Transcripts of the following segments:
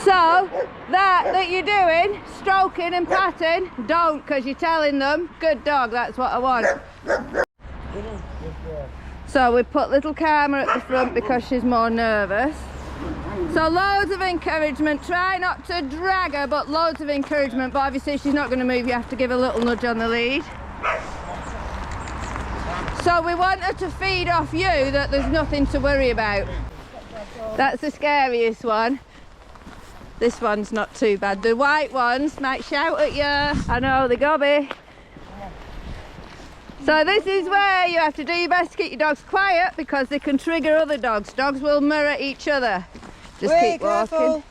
So that you're doing, stroking and patting, don't, because you're telling them, good dog, that's what I want. So we put little Karma at the front because she's more nervous. So loads of encouragement, try not to drag her, but loads of encouragement, but obviously she's not going to move, you have to give a little nudge on the lead. So we want her to feed off you that there's nothing to worry about. That's the scariest one. This one's not too bad. The white ones might shout at you. I know, the gobby. So this is where you have to do your best to keep your dogs quiet because they can trigger other dogs. Dogs will mirror each other. Just keep walking. Careful.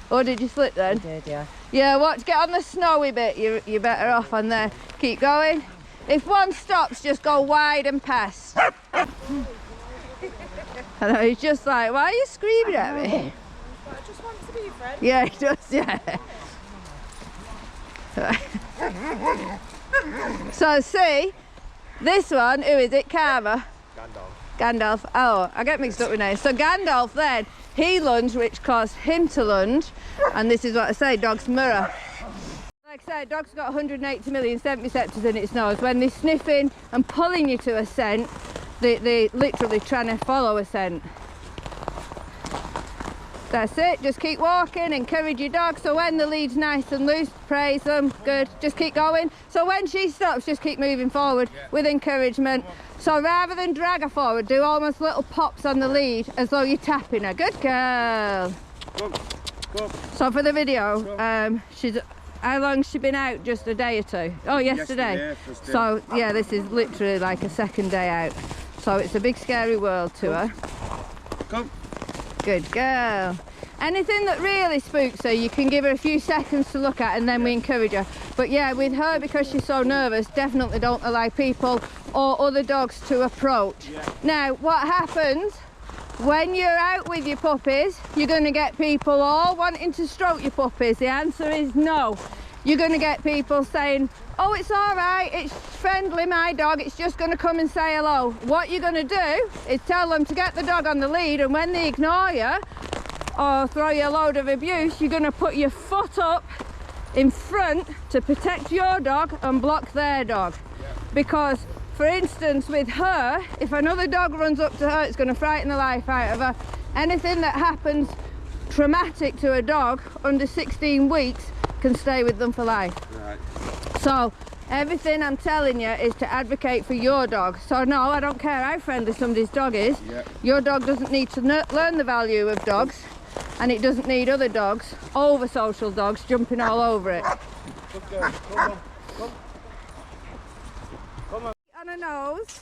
Oh, did you slip then? I did, yeah. Yeah, watch, get on the snowy bit. You're better off on there. Keep going. If one stops, just go wide and past. I know, he's just like, why are you screaming at me? I just want to be your friend. Yeah, he does, yeah. So see, this one, who is it? Karma? Gandalph. Oh, I get mixed up with names. So Gandalph then, he lunged, which caused him to lunge. And this is what I say, dogs mirror. Like I said, dog's got 180 million scent receptors in its nose. When they're sniffing and pulling you to a scent, they're literally trying to follow a scent. That's it, just keep walking, encourage your dog. So when the lead's nice and loose, praise them, good, just keep going. So when she stops, just keep moving forward with encouragement. So rather than drag her forward, do almost little pops on the lead as though you're tapping her. Good girl. Go. So for the video, how long's she been out? Just a day or two? Oh, yesterday. So yeah, this is literally like a second day out. So it's a big scary world to her. Come. Good girl. Anything that really spooks her, you can give her a few seconds to look at and then we encourage her. But yeah, with her, because she's so nervous, definitely don't allow people or other dogs to approach. Now, what happens when you're out with your puppies, you're going to get people all wanting to stroke your puppies. The answer is no. You're going to get people saying, oh, it's all right, it's friendly, my dog, it's just going to come and say hello. What you're going to do is tell them to get the dog on the lead, and when they ignore you or throw you a load of abuse, you're going to put your foot up in front to protect your dog and block their dog. Because, for instance, with her, if another dog runs up to her, it's going to frighten the life out of her. Anything that happens traumatic to a dog under 16 weeks can stay with them for life. Right. So everything I'm telling you is to advocate for your dog. So no, I don't care how friendly somebody's dog is. Your dog doesn't need to learn the value of dogs, and it doesn't need other dogs, over social dogs, jumping all over it. Come on. On her nose,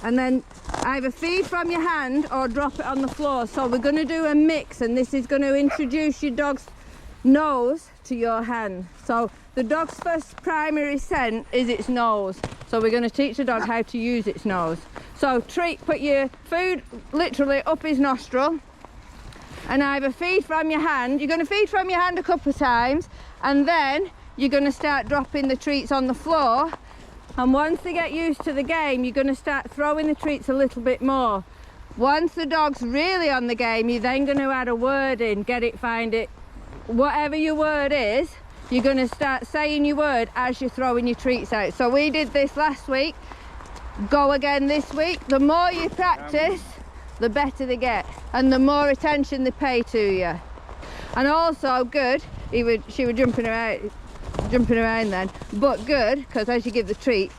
and then either feed from your hand or drop it on the floor. So we're going to do a mix, and this is going to introduce your dog's nose to your hand. So the dog's first primary scent is its nose. So we're going to teach the dog how to use its nose. So put your food literally up his nostril, and either feed from your hand. You're going to feed from your hand a couple of times, and then you're going to start dropping the treats on the floor. And once they get used to the game, you're going to start throwing the treats a little bit more. Once the dog's really on the game, you're then going to add a word in, get it, find it. Whatever your word is, you're going to start saying your word as you're throwing your treats out. So we did this last week, go again this week. The more you practice, the better they get, and the more attention they pay to you. And also good, she was jumping around then, but good, because as you give the treat,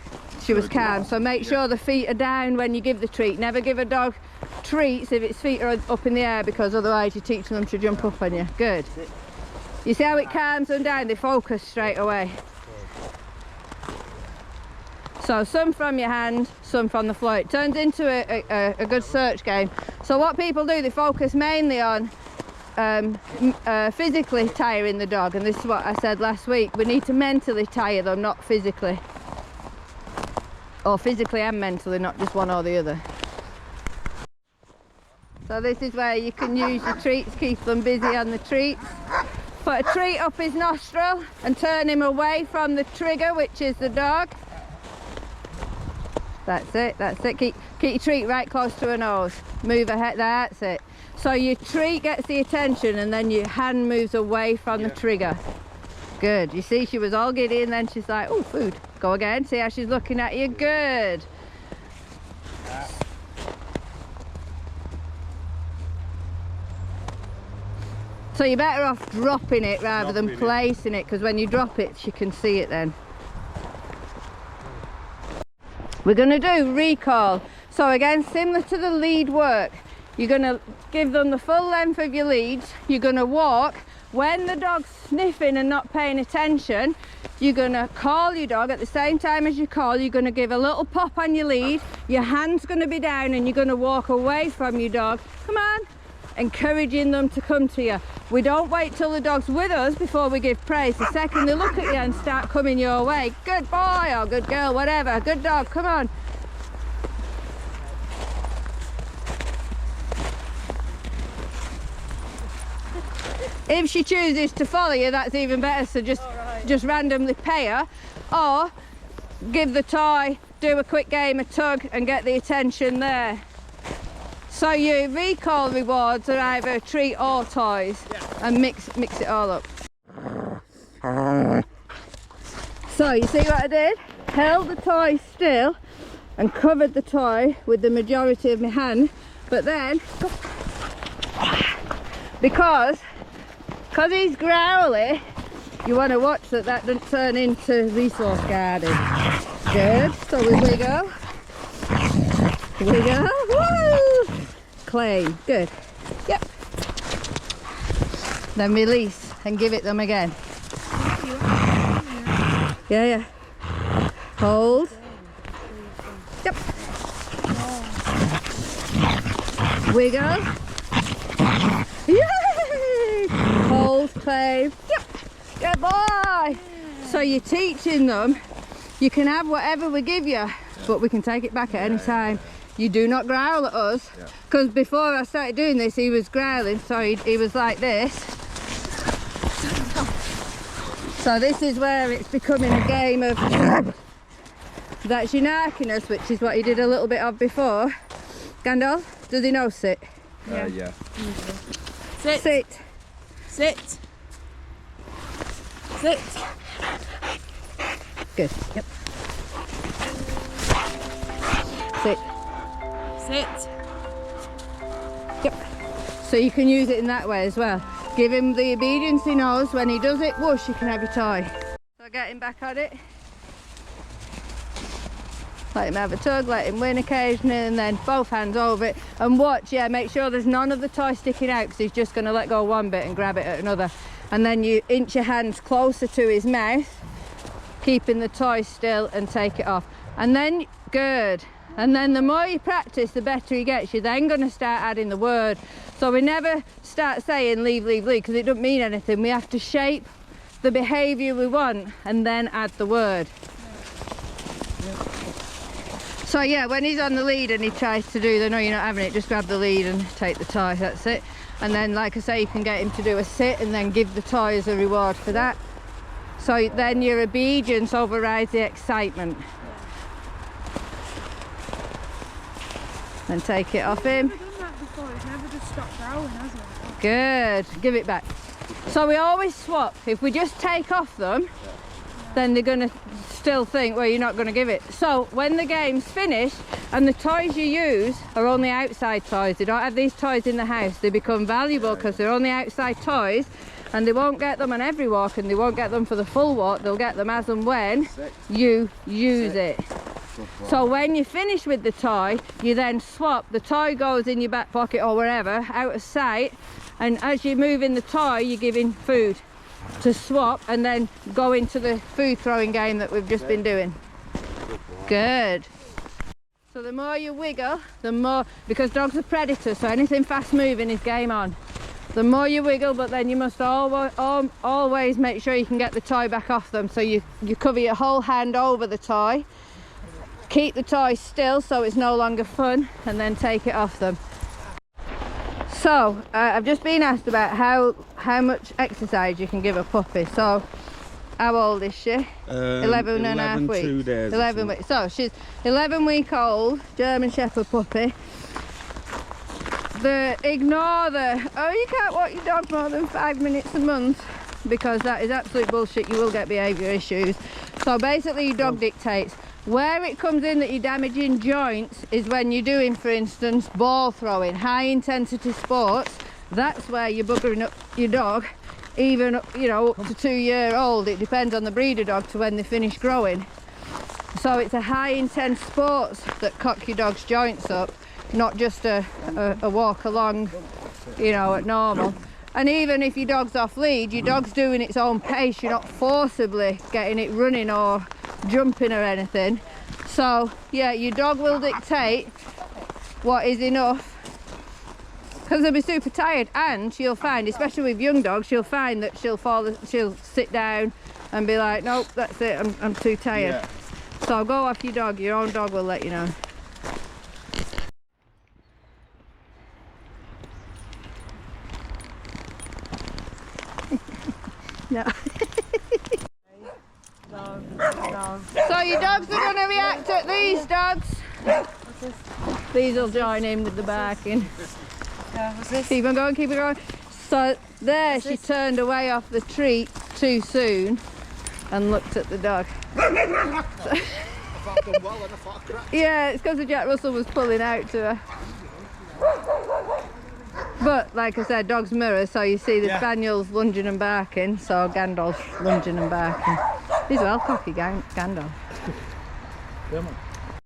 she was calm. So make sure the feet are down when you give the treat. Never give a dog treats if its feet are up in the air, because otherwise you're teaching them to jump up on you. Good. You see how it calms them down? They focus straight away. So some from your hand, some from the floor. It turns into a good search game. So what people do, they focus mainly on physically tiring the dog, and this is what I said last week. We need to mentally tire them, not physically. Or physically and mentally, not just one or the other. So this is where you can use the treats, keep them busy on the treats. Put a treat up his nostril and turn him away from the trigger, which is the dog. That's it, that's it. Keep your treat right close to her nose. Move her head, that's it. So your treat gets the attention and then your hand moves away from the trigger. Good. You see, she was all giddy and then she's like, oh, food. Go again. See how she's looking at you? Good. So you're better off dropping it rather than placing it, because when you drop it, she can see it then. We're going to do recall. So again, similar to the lead work, you're going to give them the full length of your leads. You're going to walk. When the dog's sniffing and not paying attention, you're going to call your dog. At the same time as you call, you're going to give a little pop on your lead. Your hand's going to be down and you're going to walk away from your dog. Come on. Encouraging them to come to you. We don't wait till the dog's with us before we give praise. The second they look at you and start coming your way, good boy or good girl, whatever, good dog, come on. If she chooses to follow you, that's even better, so just randomly pay her, or give the toy, do a quick game of tug and get the attention there. So your recall rewards are either a treat or toys, and mix it all up. So you see what I did? Held the toy still and covered the toy with the majority of my hand, but then because he's growly, you want to watch that doesn't turn into resource guarding. Good. So we wiggle. Wiggle. Woo! Claim. Good. Yep. Then release and give it them again. Yeah. Hold. Yep. Wiggle. Yay! Hold, claim. Yep. Good boy. So you're teaching them you can have whatever we give you, but we can take it back at any time. You do not growl at us, because before I started doing this he was growling, so he was like this. So this is where it's becoming a game of that's your narkiness, which is what he did a little bit of before. Gandalf, does he know sit? Yeah. Sit. Sit. Sit. Sit. Good. Yep. Sit. Sit. Yep. So you can use it in that way as well. Give him the obedience he knows. When he does it, whoosh, you can have your toy. So get him back on it. Let him have a tug, let him win occasionally, and then both hands over it. And watch, make sure there's none of the toy sticking out, because he's just going to let go one bit and grab it at another. And then you inch your hands closer to his mouth, keeping the toy still, and take it off. And then, good. And then the more you practice, the better he gets. You're then going to start adding the word. So we never start saying leave, leave, leave, because it doesn't mean anything. We have to shape the behaviour we want and then add the word. So yeah, when he's on the lead and he tries to do the no, you're not having it, just grab the lead and take the toy, that's it. And then, like I say, you can get him to do a sit and then give the toy as a reward for that. So then your obedience overrides the excitement. And take it off him. I've never done that before. He's never just stopped growling, has he? Good. Give it back. So we always swap. If we just take off them, then they're going to still think, well, you're not going to give it. So when the game's finished and the toys you use are only outside toys, they don't have these toys in the house, they become valuable because they're only outside toys, and they won't get them on every walk and they won't get them for the full walk. They'll get them as and when you use it. So when you finish with the toy, you then swap. The toy goes in your back pocket or wherever, out of sight, and as you move in the toy, you're giving food to swap and then go into the food throwing game that we've just been doing. Good. So the more you wiggle, the more, because dogs are predators, so anything fast moving is game on. The more you wiggle, but then you must always make sure you can get the toy back off them. So you cover your whole hand over the toy, keep the toy still so it's no longer fun, and then take it off them. So I've just been asked about how much exercise you can give a puppy. So how old is she? 11 and a half weeks. 2 days. 11 weeks. So she's 11-week-old German Shepherd puppy. Ignore the, oh, you can't walk your dog more than 5 minutes a month, because that is absolute bullshit. You will get behaviour issues. So basically your dog dictates. Where it comes in that you're damaging joints is when you're doing, for instance, ball throwing, high intensity sports. That's where you're buggering up your dog, even, you know, up to 2 year old. It depends on the breeder dog to when they finish growing. So it's a high intense sports that cock your dog's joints up, not just a walk along, you know, at normal. And even if your dog's off lead, your dog's doing its own pace. You're not forcibly getting it running or jumping or anything. So yeah, your dog will dictate what is enough, because they'll be super tired. And she'll find, especially with young dogs, she'll find that she'll sit down and be like, nope, that's it, I'm too tired. Yeah. So go off your dog. Your own dog will let you know. No. So your dogs are going to react at these dogs. These will join in with the barking. Yeah, what's this? Keep on going, keep on going. So there, she turned away off the treat too soon and looked at the dog. Yeah, it's because the Jack Russell was pulling out to her. But like I said, dogs mirror, so you see the spaniel's lunging and barking, so Gandalph's lunging and barking. He's well cocky, Gandalf. Come on.